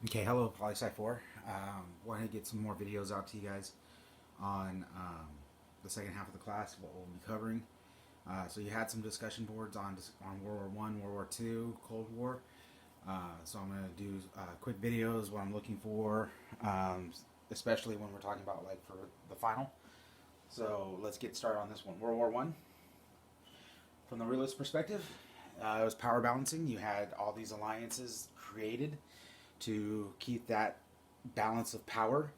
Okay, hello, POLSCI004. Want to get some more videos out to you guys on the second half of the class, what we'll be covering. So you had some discussion boards on World War I, World War II, Cold War. So I'm going to do quick videos, what I'm looking for, especially when we're talking about like for the final. So let's get started on this one. World War I. From the realist perspective, it was power balancing. You had all these alliances created to keep that balance of power.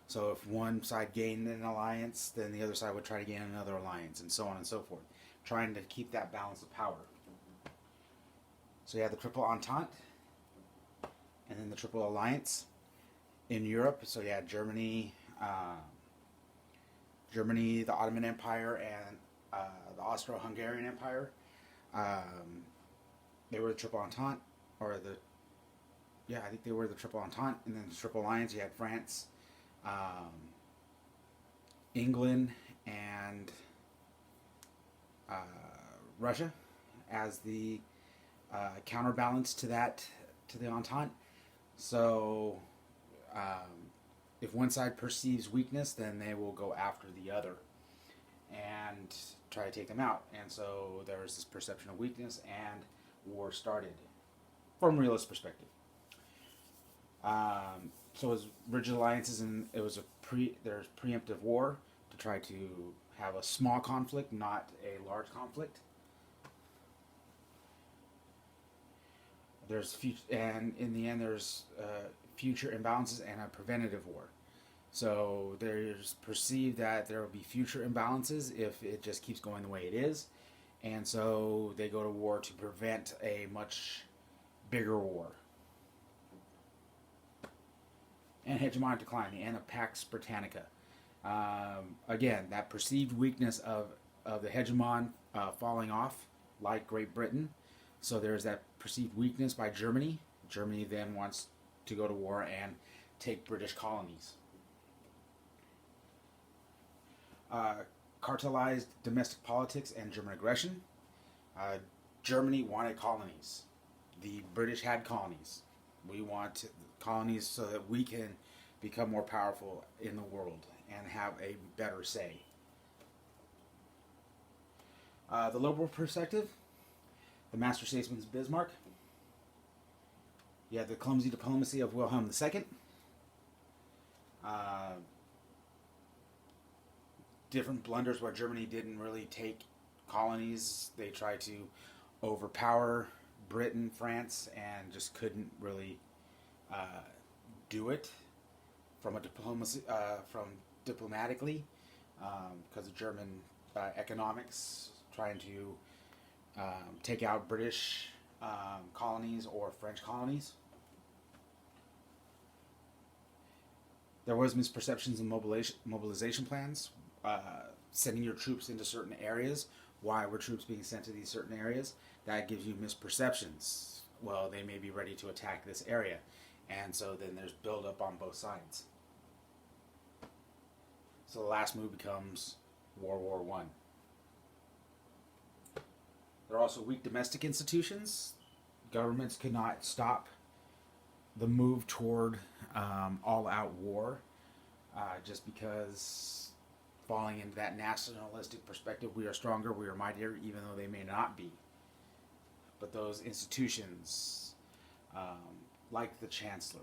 So if one side gained an alliance, then the other side would try to gain another alliance, and so on and so forth, trying to keep that balance of power. So you have the Triple Entente, and then the Triple Alliance in Europe. So you had Germany, the Ottoman Empire, and the Austro-Hungarian Empire. They were the Triple Entente, or I think they were the Triple Entente, and then the Triple Alliance. You had France, England, and Russia as the counterbalance to the Entente. So, if one side perceives weakness, then they will go after the other and try to take them out. And so there was this perception of weakness, and war started from realist perspective. So it was rigid alliances, and it was there's preemptive war to try to have a small conflict, not a large conflict. And in the end, there's future imbalances and a preventative war. So there's perceived that there will be future imbalances if it just keeps going the way it is, and so they go to war to prevent a much bigger war. And hegemonic decline, the end of Pax Britannica. Again, that perceived weakness of the hegemon falling off, like Great Britain. So there's that perceived weakness by Germany. Germany then wants to go to war and take British colonies. Cartelized domestic politics and German aggression. Germany wanted colonies. The British had colonies. We want colonies so that we can become more powerful in the world and have a better say. The liberal perspective, the master statesman Bismarck. You have the clumsy diplomacy of Wilhelm II. Different blunders where Germany didn't really take colonies. They tried to overpower Britain, France, and just couldn't really do it from diplomatically, because of German economics, trying to take out British colonies or French colonies. There was misperceptions in mobilization plans, sending your troops into certain areas. Why were troops being sent to these certain areas? That gives you misperceptions. Well, they may be ready to attack this area. And so then there's buildup on both sides. So the last move becomes World War I. There are also weak domestic institutions. Governments could not stop the move toward all-out war, just because falling into that nationalistic perspective, we are stronger, we are mightier, even though they may not be. But those institutions, like the Chancellor,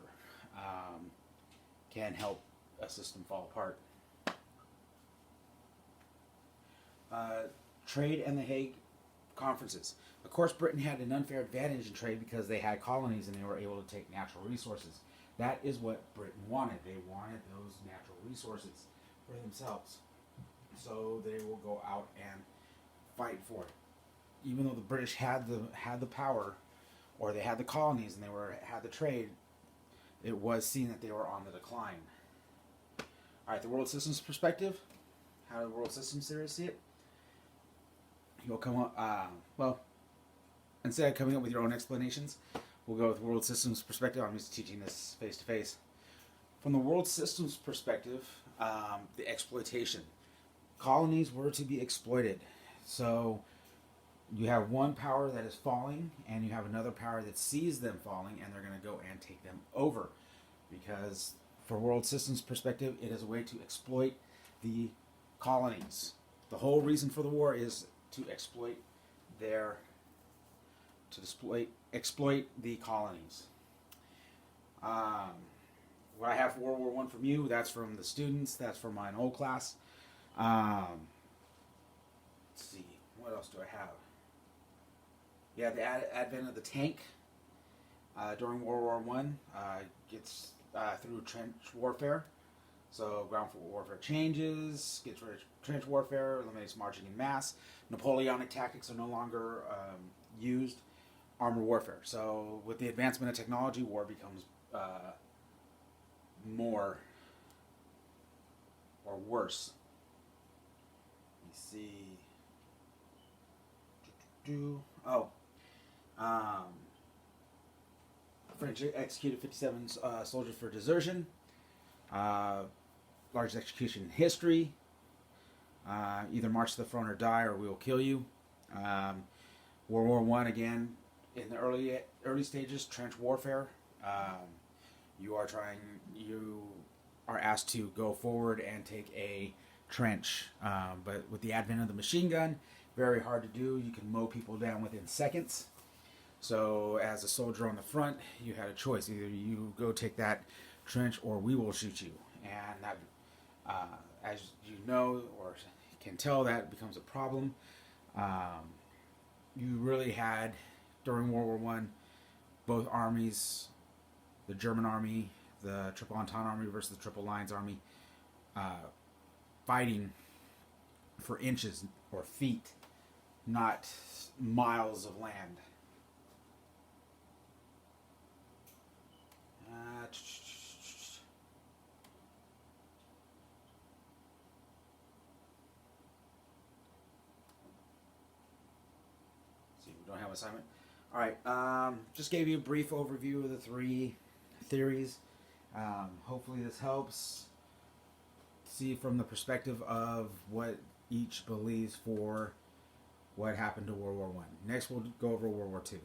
can help a system fall apart. Trade and the Hague conferences. Of course, Britain had an unfair advantage in trade because they had colonies and they were able to take natural resources. That is what Britain wanted. They wanted those natural resources for themselves. So they will go out and fight for it. Even though the British had the power, or they had the colonies and they had the trade, it was seen that they were on the decline. All right, the world systems perspective. How do the world systems theorists see it? You'll come up. Instead of coming up with your own explanations, we'll go with world systems perspective. I'm just teaching this face to face. From the world systems perspective, the exploitation. Colonies were to be exploited. So you have one power that is falling, and you have another power that sees them falling, and they're going to go and take them over. because for world systems perspective, it is a way to exploit the colonies. The whole reason for the war is to exploit exploit the colonies. What I have for World War One from you, that's from the students. That's from my old class. Let's see, what else do I have? Yeah, the advent of the tank during World War One gets through trench warfare. So ground warfare changes, gets rid of trench warfare, eliminates marching in mass. Napoleonic tactics are no longer used. Armored warfare. So with the advancement of technology, war becomes more or worse. Let me see. French executed 57 soldiers for desertion. Largest execution in history. Either march to the front or die, or we will kill you. World War One again in the early stages, trench warfare. You are asked to go forward and take a trench, but with the advent of the machine gun, very hard to do. You can mow people down within seconds. So as a soldier on the front, you had a choice: either you go take that trench, or we will shoot you. And that, as you know or can tell, that becomes a problem. You really had, during World War One, both armies, the German army, the Triple Entente army versus the Triple Alliance army, fighting for inches or feet, not miles of land. See, we don't have an assignment. All right, just gave you a brief overview of the three theories. Hopefully this helps see from the perspective of what each believes for what happened to World War One. Next, we'll go over World War Two.